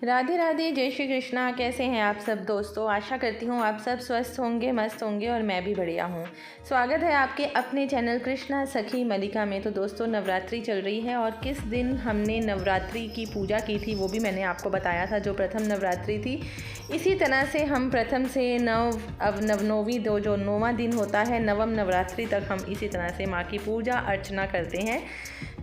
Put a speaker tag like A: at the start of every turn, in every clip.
A: राधे राधे, जय श्री कृष्णा। कैसे हैं आप सब दोस्तों? आशा करती हूँ आप सब स्वस्थ होंगे, मस्त होंगे और मैं भी बढ़िया हूँ। स्वागत है आपके अपने चैनल कृष्णा सखी मलिका में। तो दोस्तों, नवरात्रि चल रही है और किस दिन हमने नवरात्रि की पूजा की थी वो भी मैंने आपको बताया था, जो प्रथम नवरात्रि थी। इसी तरह से हम प्रथम से नवमी जो 9वां दिन होता है, नवम नवरात्रि तक हम इसी तरह से माँ की पूजा अर्चना करते हैं।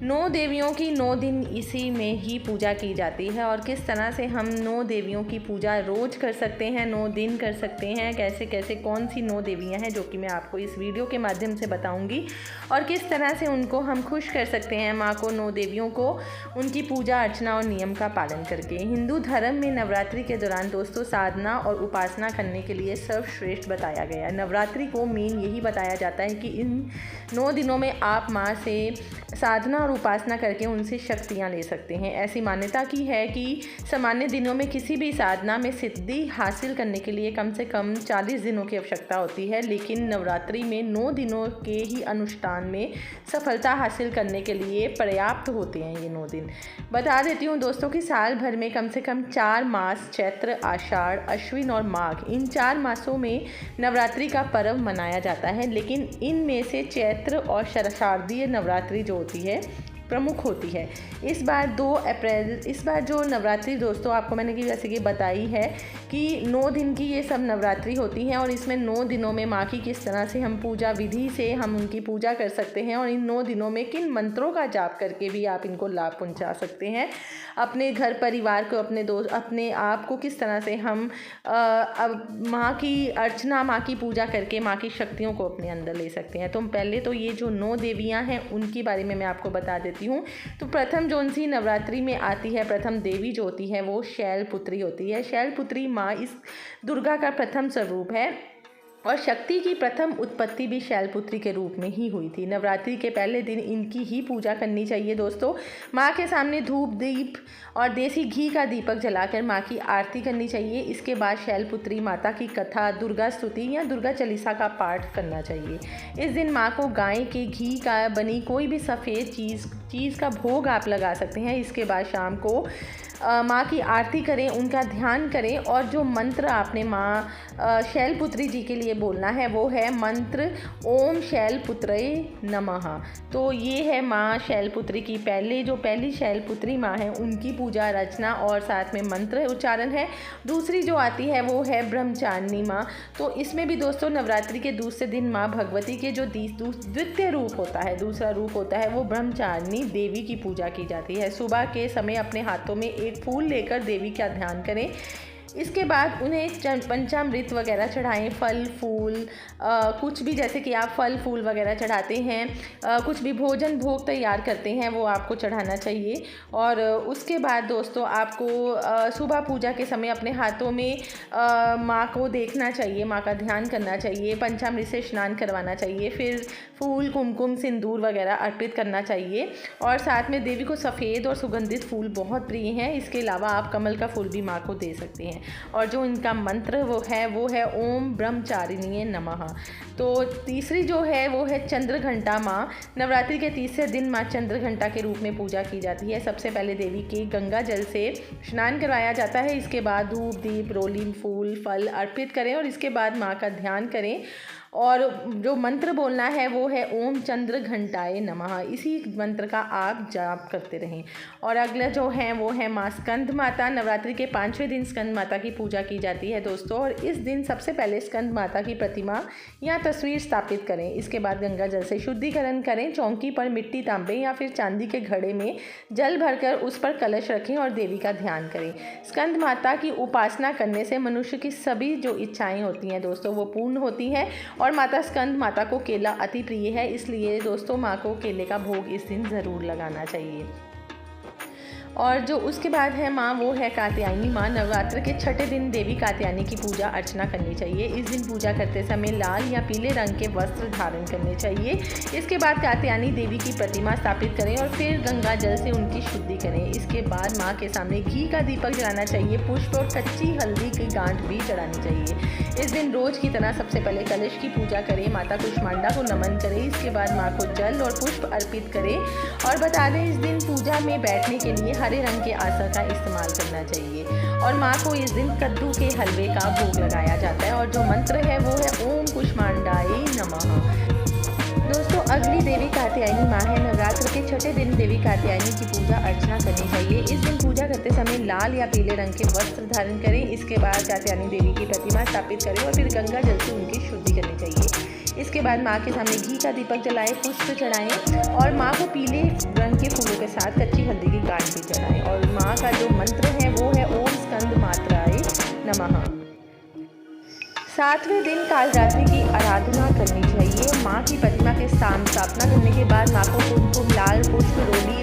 A: 9 देवियों की 9 दिन इसी में ही पूजा की जाती है। और किस तरह से हम 9 देवियों की पूजा रोज़ कर सकते हैं, 9 दिन कर सकते हैं, कैसे कैसे कौन सी 9 देवियां हैं, जो कि मैं आपको इस वीडियो के माध्यम से बताऊंगी। और किस तरह से उनको हम खुश कर सकते हैं, माँ को, 9 देवियों को, उनकी पूजा अर्चना और नियम का पालन करके। हिंदू धर्म में नवरात्रि के दौरान दोस्तों साधना और उपासना करने के लिए सर्वश्रेष्ठ बताया गया है। नवरात्रि को मेन यही बताया जाता है कि इन 9 दिनों में आप माँ से साधना और उपासना करके उनसे शक्तियाँ ले सकते हैं। ऐसी मान्यता की है कि सामान्य दिनों में किसी भी साधना में सिद्धि हासिल करने के लिए कम से कम 40 दिनों की आवश्यकता होती है, लेकिन नवरात्रि में 9 दिनों के ही अनुष्ठान में सफलता हासिल करने के लिए पर्याप्त होते हैं ये 9 दिन। बता देती हूँ दोस्तों कि साल भर में कम से कम 4 मास, चैत्र, आषाढ़, अश्विन और माघ, इन 4 मासों में नवरात्रि का पर्व मनाया जाता है। लेकिन इनमें से चैत्र और शारदीय नवरात्रि जो होती है प्रमुख होती है। इस बार 2 अप्रैल, इस बार जो नवरात्रि दोस्तों आपको मैंने कि जैसे कि बताई है कि 9 दिन की ये सब नवरात्रि होती हैं। और इसमें 9 दिनों में माँ की किस तरह से हम पूजा विधि से हम उनकी पूजा कर सकते हैं और इन 9 दिनों में किन मंत्रों का जाप करके भी आप इनको लाभ पहुँचा सकते हैं। अपने घर परिवार को, अपने दोस्त, अपने आप को किस तरह से हम अब माँ की अर्चना, माँ की पूजा करके माँ की शक्तियों को अपने अंदर ले सकते हैं। तो पहले तो ये जो 9 देवियाँ हैं उनके बारे में मैं आपको बता देती हूँ। तो प्रथम जो उनसी नवरात्रि में आती है, प्रथम देवी जो होती है वो शैलपुत्री होती है। शैलपुत्री माँ इस दुर्गा का प्रथम स्वरूप है और शक्ति की प्रथम उत्पत्ति भी शैलपुत्री के रूप में ही हुई थी। नवरात्रि के पहले दिन इनकी ही पूजा करनी चाहिए दोस्तों। माँ के सामने धूप, दीप और देसी घी का दीपक जलाकर माँ की आरती करनी चाहिए। इसके बाद शैलपुत्री माता की कथा, दुर्गा स्तुति या दुर्गा चालीसा का पाठ करना चाहिए। इस दिन माँ को गाय के घी का बनी कोई भी सफ़ेद चीज़ का भोग आप लगा सकते हैं। इसके बाद शाम को माँ की आरती करें, उनका ध्यान करें और जो मंत्र आपने माँ शैलपुत्री जी के लिए बोलना है वो है मंत्र ओम शैलपुत्रये नमः। तो ये है माँ शैलपुत्री की पहली शैलपुत्री माँ है उनकी पूजा रचना और साथ में मंत्र उच्चारण है। दूसरी जो आती है वो है ब्रह्मचारिणी माँ। तो इसमें भी दोस्तों नवरात्रि के दूसरे दिन माँ भगवती के जो द्वितीय रूप होता है, दूसरा रूप होता है, वो ब्रह्मचारिणी देवी की पूजा की जाती है। सुबह के समय अपने हाथों में एक फूल लेकर देवी का ध्यान करें। इसके बाद उन्हें पंचामृत वगैरह चढ़ाएं, फल फूल, कुछ भी, जैसे कि आप फल फूल वगैरह चढ़ाते हैं, कुछ भी भोजन भोग तैयार करते हैं वो आपको चढ़ाना चाहिए। और उसके बाद दोस्तों आपको सुबह पूजा के समय अपने हाथों में माँ को देखना चाहिए, माँ का ध्यान करना चाहिए, पंचामृत से स्नान करवाना चाहिए, फिर फूल, कुमकुम, सिंदूर वगैरह अर्पित करना चाहिए। और साथ में देवी को सफ़ेद और सुगंधित फूल बहुत प्रिय हैं। इसके अलावा आप कमल का फूल भी माँ को दे सकते हैं। और जो इनका मंत्र वो है ओम ब्रह्मचारिणी नमः। तो तीसरी जो है वो है चंद्रघंटा माँ। नवरात्रि के तीसरे दिन माँ चंद्रघंटा के रूप में पूजा की जाती है। सबसे पहले देवी के गंगा जल से स्नान करवाया जाता है। इसके बाद धूप, दीप, रोली, फूल, फल अर्पित करें और इसके बाद माँ का ध्यान करें। और जो मंत्र बोलना है वो है ओम चंद्रघंटाय नमः। इसी मंत्र का आप जाप करते रहें। और अगला जो है वो है माँ स्कंद माता। नवरात्रि के 5वें दिन स्कंद माता की पूजा की जाती है दोस्तों। और इस दिन सबसे पहले स्कंद माता की प्रतिमा या तस्वीर स्थापित करें। इसके बाद गंगा जल से शुद्धिकरण करें। चौकी पर मिट्टी, तांबे या फिर चांदी के घड़े में जल भरकर उस पर कलश रखें और देवी का ध्यान करें। स्कंद माता की उपासना करने से मनुष्य की सभी जो इच्छाएँ होती हैं दोस्तों वो पूर्ण होती हैं। और माता स्कंद माता को केला अति प्रिय है, इसलिए दोस्तों माँ को केले का भोग इस दिन ज़रूर लगाना चाहिए। और जो उसके बाद है माँ वो है कात्यायनी माँ। नवरात्र के 6ठे दिन देवी कात्यायनी की पूजा अर्चना करनी चाहिए। इस दिन पूजा करते समय लाल या पीले रंग के वस्त्र धारण करने चाहिए। इसके बाद कात्यायनी देवी की प्रतिमा स्थापित करें और फिर गंगा जल से उनकी शुद्धि करें। इसके बाद माँ के सामने घी का दीपक जलाना चाहिए। पुष्प और कच्ची हल्दी की गांठ भी चढ़ानी चाहिए। इस दिन रोज की तरह सबसे पहले कलश की पूजा करें, माता कुष्मांडा को नमन करें। इसके बाद माँ को जल और पुष्प अर्पित करें। और बता दें इस दिन पूजा में बैठने के लिए हरे रंग के आसा का इस्तेमाल करना चाहिए। और माँ को इस दिन कद्दू के हलवे का भोग लगाया जाता है और जो मंत्र है वो है ओम कुष्मांडाय नमः। दोस्तों, अगली देवी कात्यायनी माँ है। नवरात्र के छठे दिन देवी कात्यायनी की पूजा अर्चना करनी चाहिए। इस दिन पूजा करते समय लाल या पीले रंग के वस्त्र धारण करें। इसके बाद कात्यायनी देवी की प्रतिमा स्थापित करें और फिर गंगा जल से उनकी शुद्धि करनी चाहिए। इसके बाद माँ के सामने घी का दीपक जलाएं, पुष्प चढ़ाएं और माँ को पीले रंग के फूलों के साथ कच्ची हल्दी की गांठ भी चढ़ाएं। और माँ का जो मंत्र है वो है ओम स्कंद मात्राय नमः। 7वें दिन कालरात्रि की आराधना करनी चाहिए। माँ की प्रतिमा के स्थापना करने के बाद माँ को कुमकुम, लाल पुष्प, रोली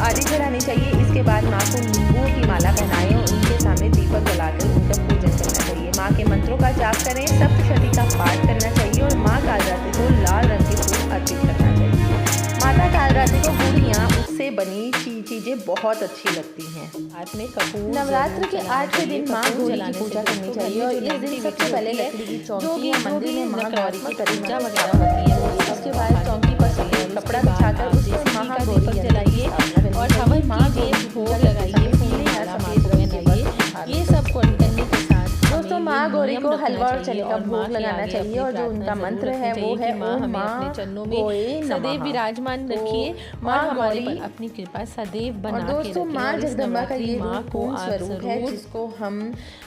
A: आदि चढ़ानी चाहिए। इसके बाद माँ को नींबू की माला पहनाएं और उनके सामने दीपक जलाकर उनका पूजन करना चाहिए। माँ के मंत्रों का जाप करें, सप्तशती का पाठ करना चाहिए और माँ कालरात्रि को लाल रंग के फूल अर्पित करना चाहिए। माता कालरात्रि को गुड़ियाँ उससे बनी चीज़ें बहुत अच्छी लगती हैं।
B: आपने कपूर
A: नवरात्र के 8वें दिन माँ गौरी की पूजा करनी चाहिए और इस दिन सबसे पहले लकड़ी की चौकी या मंदिर में माँ गौरी की प्रतिमा वगैरह होती है। उसके बाद चौकी पर सफेद कपड़ा बिछाकर उस पर महागौरी जलाइए और हवन कीजिए, भोग लगाइए, पीले या सफेद रंग के वस्त्र। ये सब करने के साथ दोस्तों माँ गौरी को हलवा और चने का भोग लगाना चाहिए और जो उनका मंत्र है वो है ओम माँ गौरी
B: सदैव विराजमान रखिए, माँ हमारी पर अपनी कृपा सदैव बना के रखिए।
A: दोस्तों, माँ जगदम्बा का ये पूर्ण स्वरूप है जिसको हम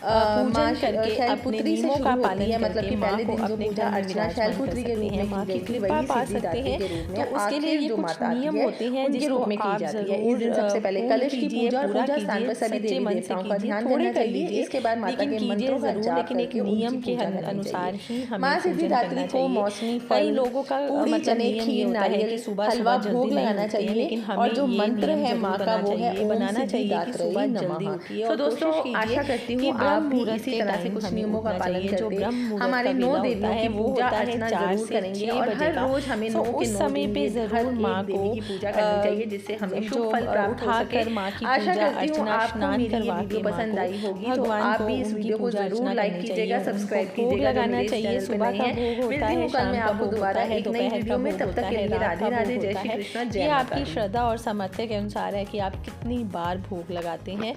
B: पूजन करके अपने
A: पुत्री
B: नियमों का पालन
A: है, मतलब कि पहले दिन जो पूजा अर्चना शैलपुत्री के रूप में
B: माँ की कृपा पा सकते हैं। तो उसके लिए ये कुछ नियम होते हैं
A: जिसके रूप में की जाती है। इस दिन सबसे पहले कलश की पूजा और पूजा स्थान पर सभी देवी देवताओं का ध्यान करना चाहिए। इसके बाद माता के मंत्रों का जाप
B: लेकिन एक
A: करके
B: नियम के अनुसार ही हमें
A: माँ
B: पूजन
A: सिद्धिदात्री
B: करना
A: को
B: चाहिए।
A: मौसमी
B: कई
A: फल,
B: लोगों का
A: पूरी,
B: मतलब
A: चने,
B: नियम ये
A: खीर,
B: होता है
A: नारियल,
B: कि सुबह
A: हलवा
B: सुबह
A: भोग
B: जल्दी नहीं
A: लगाना
B: उठते हैं,
A: चाहिए
B: लेकिन हमें
A: और जो
B: ये
A: मंत्र
B: नियम
A: है
B: जरूर
A: माँ का
B: करना
A: वो है
B: चाहिए,
A: ओम
B: बनाना चाहिए कि सुबह
A: सिद्धिदात्री
B: जल्दी
A: नमः।
B: उठिए।
A: तो
B: और
A: दोस्तों, आशा करती हूँ आप भी इसी तरह से कुछ नियमों का पालन करके हमारे 9 देवियों की पूजा अर्चना जरूर करेंगे और हर रोज हमें 9 के 9
B: समय पे जरूर माँ को
A: की पूजा करनी चाहिए जिससे हमें शुभ फल प्राप्त हो सके।
B: माँ की
A: आशा
B: पूजा
A: करती हूँ
B: अर्चना
A: आपको
B: स्नान
A: मेरी ये
B: करवा
A: वीडियो
B: के
A: पसंद आई होगी, तो
B: भगवान
A: आप
B: को
A: भी इस
B: उनकी
A: वीडियो को
B: पूजा
A: जरूर
B: अर्चना
A: लाइक
B: करनी
A: कीजिएगा,
B: चाहिए,
A: सब्सक्राइब
B: उनको भोग
A: कीजिएगा जो
B: लगाना
A: मेरे इस
B: चाहिए।
A: चैनल पे
B: सुबह
A: नए
B: का
A: हैं।
B: भोग होता
A: मिलती
B: है,
A: हूँ कल
B: शाम
A: मैं
B: का
A: आपको
B: भोग
A: दोबारा
B: होता है,
A: एक नई
B: दोपहर
A: वीडियो
B: का
A: में।
B: भोग
A: तब तक
B: होता
A: के
B: है,
A: लिए
B: रात
A: राधे
B: का
A: राधे,
B: भोग
A: जय
B: होता
A: श्री
B: है।
A: कृष्ण,
B: ये
A: जय माता
B: आपकी
A: दी।
B: श्रद्धा और सामर्थ्य के अनुसार है कि आप कितनी बार भोग लगाते हैं।